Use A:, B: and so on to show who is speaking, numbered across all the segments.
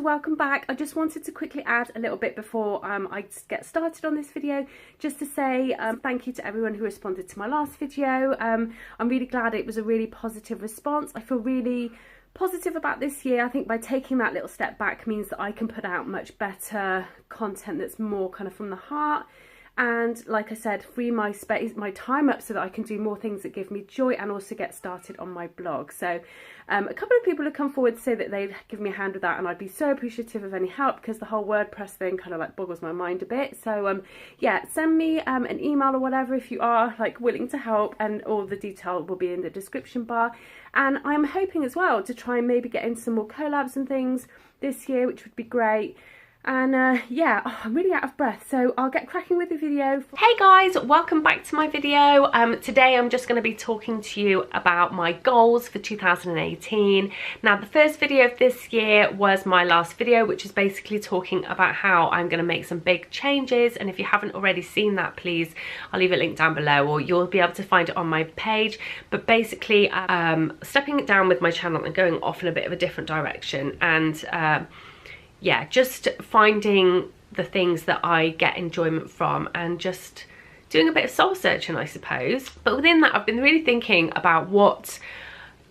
A: welcome back. I just wanted to quickly add a little bit before I get started on this video, just to say thank you to everyone who responded to my last video. I'm really glad it was a really positive response. I feel really positive about this year. I think by taking that little step back means that I can put out much better content that's more kind of from the heart, and like I said, free my space, my time up, so that I can do more things that give me joy and also get started on my blog. So a couple of people have come forward to say that they'd give me a hand with that, and I'd be so appreciative of any help, because the whole WordPress thing kind of like boggles my mind a bit. So yeah, send me an email or whatever if you are like willing to help, and all the detail will be in the description bar. And I'm hoping as well to try and maybe get in some more collabs and things this year, which would be great. And yeah, I'm really out of breath, so I'll get cracking with the video. Hey guys, welcome back to my video. Today I'm just going to be talking to you about my goals for 2018. Now, the first video of this year was my last video, which is basically talking about how I'm going to make some big changes, and if you haven't already seen that, please, I'll leave a link down below, or you'll be able to find it on my page. But basically stepping it down with my channel and going off in a bit of a different direction, and yeah, just finding the things that I get enjoyment from and just doing a bit of soul searching, I suppose. But within that, I've been really thinking about what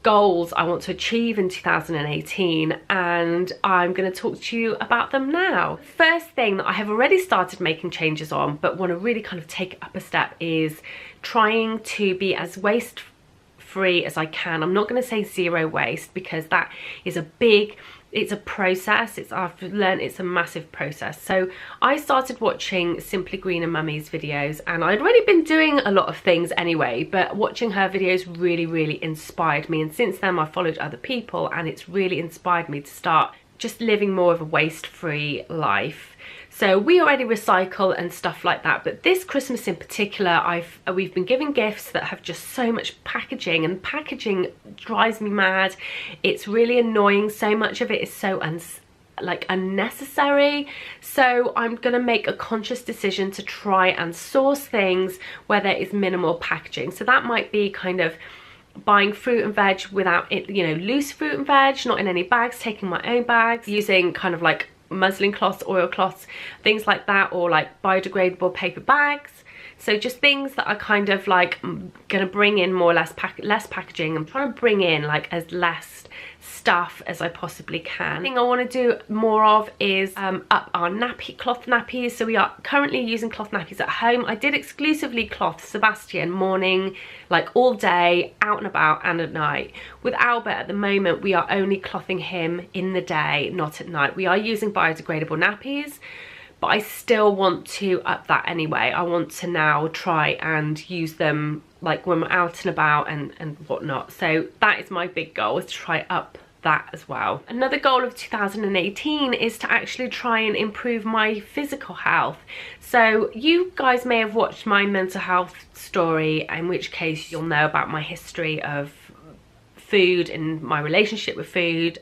A: goals I want to achieve in 2018, and I'm going to talk to you about them now. First thing that I have already started making changes on, but want to really kind of take it up a step, is trying to be as waste-free as I can. I'm not going to say zero waste, because that is it's a process. I've learned it's a massive process. So I started watching Simply Green and Mummy's videos, and I'd already been doing a lot of things anyway, but watching her videos really inspired me, and since then I've followed other people, and it's really inspired me to start just living more of a waste-free life. So we already recycle and stuff like that, but this Christmas in particular, we've been giving gifts that have just so much packaging, and packaging drives me mad. It's really annoying. So much of it is so unnecessary. So I'm gonna make a conscious decision to try and source things where there is minimal packaging. So that might be kind of buying fruit and veg without it, you know, loose fruit and veg, not in any bags, taking my own bags, using kind of like muslin cloths, oilcloths, things like that, or like biodegradable paper bags. So just things that are kind of like gonna bring in more or less packaging. I'm trying to bring in like as less stuff as I possibly can. The thing I want to do more of is up our cloth nappies. So we are currently using cloth nappies at home. I did exclusively cloth Sebastian morning, like all day, out and about, and at night. With Albert at the moment, we are only clothing him in the day, not at night. We are using biodegradable nappies, but I still want to up that anyway. I want to now try and use them like when we're out and about and whatnot. So that is my big goal, is to try up that as well. Another goal of 2018 is to actually try and improve my physical health. So you guys may have watched my mental health story, in which case you'll know about my history of food and my relationship with food.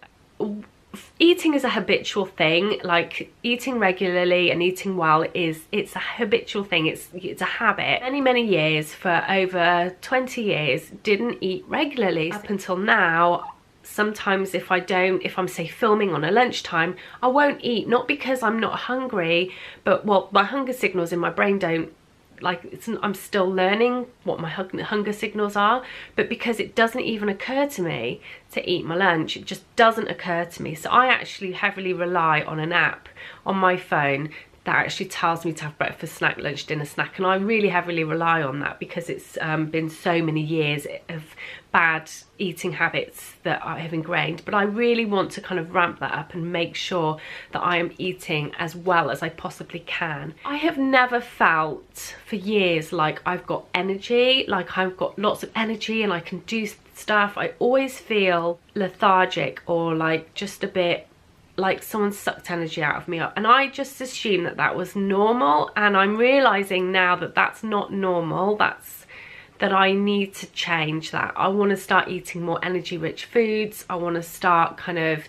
A: Eating is a habitual thing. Like, eating regularly and eating well it's a habitual thing. It's a habit. Many years, for over 20 years, didn't eat regularly. Up until now, sometimes if I'm say filming on a lunchtime, I won't eat, not because I'm not hungry, but well, my hunger signals in my brain don't, like, I'm still learning what my hunger signals are, but because it doesn't even occur to me to eat my lunch. It just doesn't occur to me. So I actually heavily rely on an app on my phone that actually tells me to have breakfast, snack, lunch, dinner, snack, and I really heavily rely on that, because it's been so many years of bad eating habits that I have ingrained. But I really want to kind of ramp that up and make sure that I am eating as well as I possibly can. I have never felt for years like I've got energy, like I've got lots of energy and I can do stuff. I always feel lethargic, or like just a bit like someone sucked energy out of me, and I just assumed that that was normal, and I'm realizing now that that's not normal. That I need to change that. I want to start eating more energy rich foods. I want to start kind of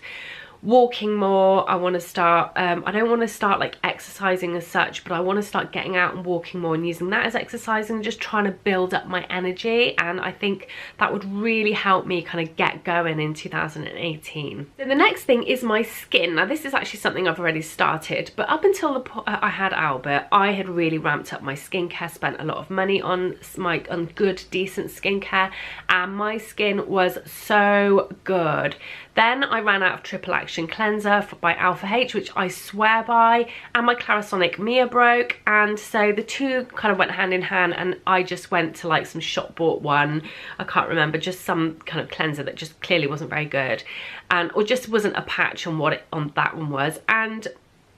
A: walking more. I want to start, I don't want to start like exercising as such, but I want to start getting out and walking more and using that as exercising and just trying to build up my energy. And I think that would really help me kind of get going in 2018. So the next thing is my skin. Now this is actually something I've already started, but up until I had Albert, I had really ramped up my skincare, spent a lot of money on good, decent skincare, and my skin was so good. Then I ran out of Triple Action Cleanser by Alpha H, which I swear by, and my Clarisonic Mia broke, and so the two kind of went hand in hand, and I just went to like some shop bought one, I can't remember, just some kind of cleanser that just clearly wasn't very good, and or just wasn't a patch on what on that one was, and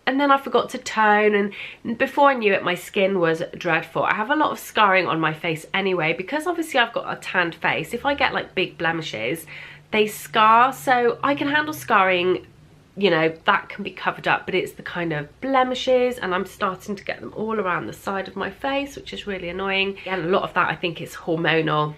A: then I forgot to tone, and before I knew it, my skin was dreadful. I have a lot of scarring on my face anyway, because obviously I've got a tanned face. If I get like big blemishes, they scar, so I can handle scarring, you know, that can be covered up, but it's the kind of blemishes, and I'm starting to get them all around the side of my face, which is really annoying. And a lot of that I think is hormonal.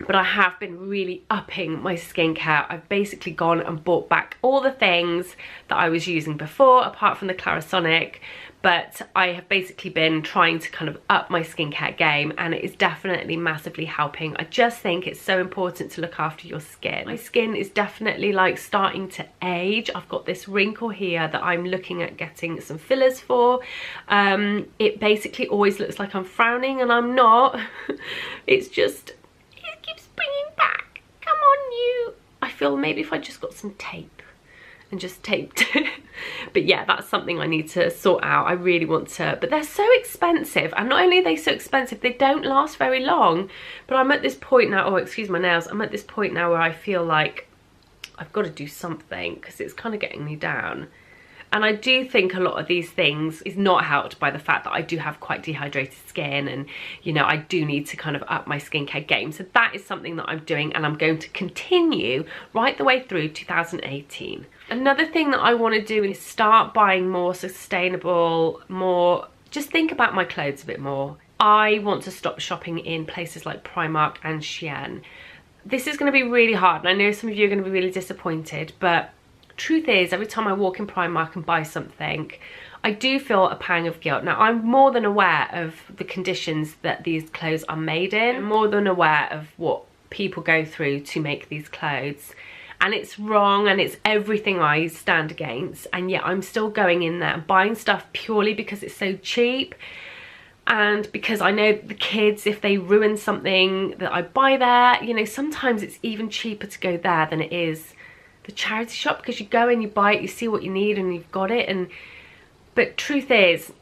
A: But I have been really upping my skincare. I've basically gone and bought back all the things that I was using before, apart from the Clarisonic, but I have basically been trying to kind of up my skincare game, and it is definitely massively helping. I just think it's so important to look after your skin. My skin is definitely like starting to age. I've got this wrinkle here that I'm looking at getting some fillers for. It basically always looks like I'm frowning, and I'm not. It's just, it keeps bringing back. Come on, you. I feel maybe if I just got some tape and just taped it. But yeah, that's something I need to sort out. I really want to, but they're so expensive, and not only are they so expensive, they don't last very long. But I'm at this point now, oh excuse my nails, I'm at this point now where I feel like I've got to do something, because it's kind of getting me down. And I do think a lot of these things is not helped by the fact that I do have quite dehydrated skin, and you know, I do need to kind of up my skincare game. So that is something that I'm doing, and I'm going to continue right the way through 2018. Another thing that I want to do is start buying more sustainable, more, just think about my clothes a bit more. I want to stop shopping in places like Primark and Shein. This is going to be really hard, and I know some of you are going to be really disappointed, but truth is, every time I walk in Primark and buy something, I do feel a pang of guilt. Now, I'm more than aware of the conditions that these clothes are made in. I'm more than aware of what people go through to make these clothes. And it's wrong, and it's everything I stand against. And yet I'm still going in there and buying stuff purely because it's so cheap. And because I know the kids, if they ruin something that I buy there, you know, sometimes it's even cheaper to go there than it is the charity shop, because you go and you buy it, you see what you need, and you've got it. And but truth is,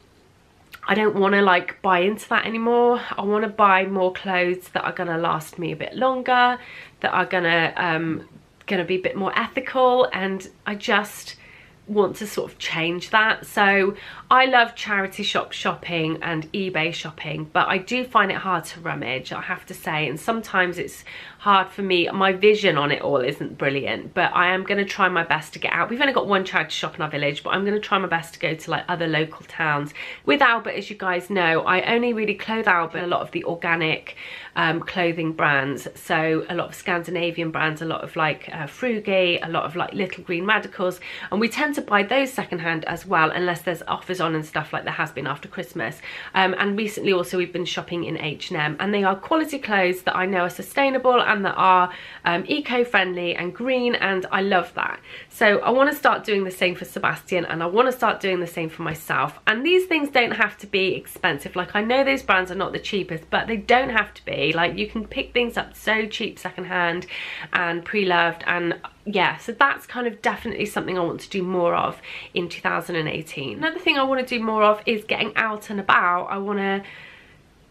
A: I don't want to like buy into that anymore. I want to buy more clothes that are going to last me a bit longer, that are gonna be a bit more ethical, and I just want to sort of change that. So I love charity shop shopping and eBay shopping, but I do find it hard to rummage, I have to say, and sometimes it's hard for me. My vision on it all isn't brilliant, but I am going to try my best to get out. We've only got one charity shop in our village, but I'm going to try my best to go to like other local towns. With Albert, as you guys know, I only really clothe Albert a lot of the organic clothing brands, so a lot of Scandinavian brands, a lot of like Frugi, a lot of like Little Green Radicals, and we tend to buy those secondhand as well, unless there's offers on and stuff like there has been after Christmas. And recently also we've been shopping in H&M, and they are quality clothes that I know are sustainable and that are eco-friendly and green, and I love that. So I want to start doing the same for Sebastian, and I want to start doing the same for myself. And these things don't have to be expensive. Like, I know those brands are not the cheapest, but they don't have to be. Like, you can pick things up so cheap secondhand and pre-loved, and yeah, so that's kind of definitely something I want to do more of in 2018. Another thing I want to do more of is getting out and about. I want to,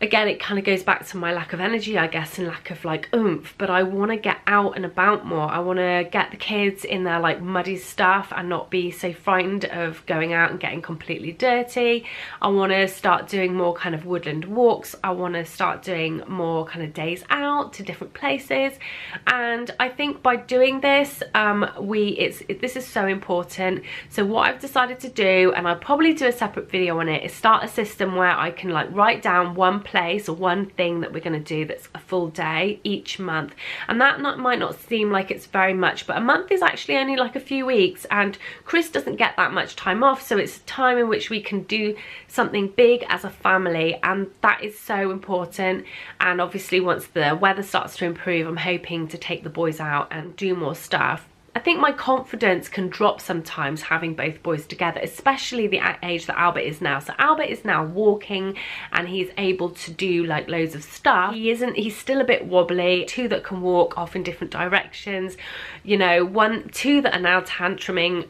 A: again, it kind of goes back to my lack of energy, I guess, and lack of like oomph, but I want to get out and about more. I want to get the kids in their like muddy stuff and not be so frightened of going out and getting completely dirty. I want to start doing more kind of woodland walks. I want to start doing more kind of days out to different places, and I think by doing this, this is so important. So what I've decided to do, and I'll probably do a separate video on it, is start a system where I can like write down one place or one thing that we're going to do that's a full day each month. And that might not seem like it's very much, but a month is actually only like a few weeks, and Chris doesn't get that much time off, so it's a time in which we can do something big as a family, and that is so important. And obviously once the weather starts to improve, I'm hoping to take the boys out and do more stuff. I think my confidence can drop sometimes having both boys together, especially the age that Albert is now. So Albert is now walking and he's able to do like loads of stuff. He's still a bit wobbly. Two that can walk off in different directions, you know, two that are now tantruming,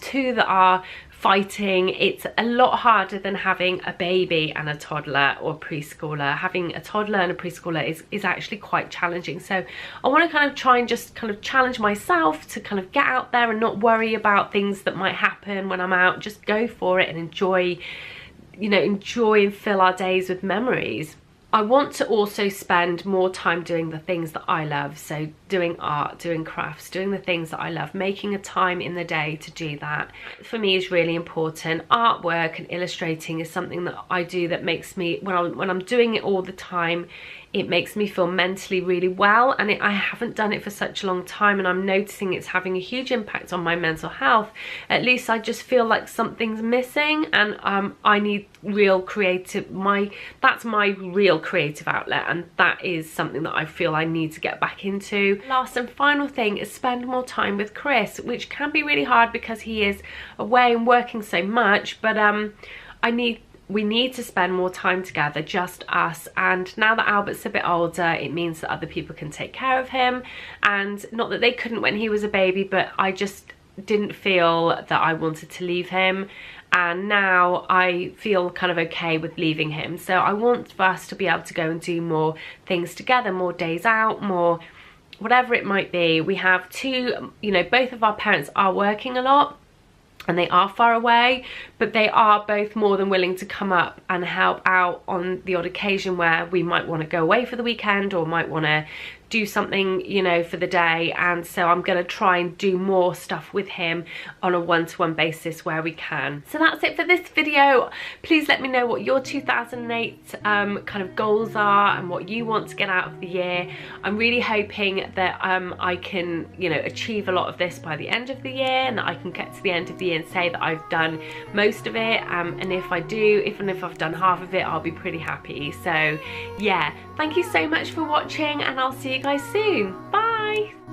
A: two that are fighting. It's a lot harder than having a baby and a toddler or a preschooler. Having a toddler and a preschooler is actually quite challenging. So I want to kind of try and just kind of challenge myself to kind of get out there and not worry about things that might happen when I'm out. Just go for it and enjoy, you know, enjoy and fill our days with memories. I want to also spend more time doing the things that I love, so doing art, doing crafts, doing the things that I love, making a time in the day to do that. For me is really important. Artwork and illustrating is something that I do that makes me, when I'm doing it all the time, it makes me feel mentally really well, and I haven't done it for such a long time, and I'm noticing it's having a huge impact on my mental health. At least I just feel like something's missing, and I need real creative, that's my real creative outlet, and that is something that I feel I need to get back into. Last and final thing is spend more time with Chris, which can be really hard because he is away and working so much, but we need to spend more time together, just us. And now that Albert's a bit older, it means that other people can take care of him. And not that they couldn't when he was a baby, but I just didn't feel that I wanted to leave him. And now I feel kind of okay with leaving him. So I want for us to be able to go and do more things together, more days out, more whatever it might be. We have two, you know, both of our parents are working a lot, and they are far away, but they are both more than willing to come up and help out on the odd occasion where we might want to go away for the weekend or might want to do something, you know, for the day. And so I'm going to try and do more stuff with him on a one-to-one basis where we can. So that's it for this video. Please let me know what your 2008 kind of goals are and what you want to get out of the year. I'm really hoping that I can, you know, achieve a lot of this by the end of the year, and that I can get to the end of the year and say that I've done most of it, and if I do, even if I've done half of it, I'll be pretty happy. So yeah, thank you so much for watching, and I'll see you guys soon. Bye.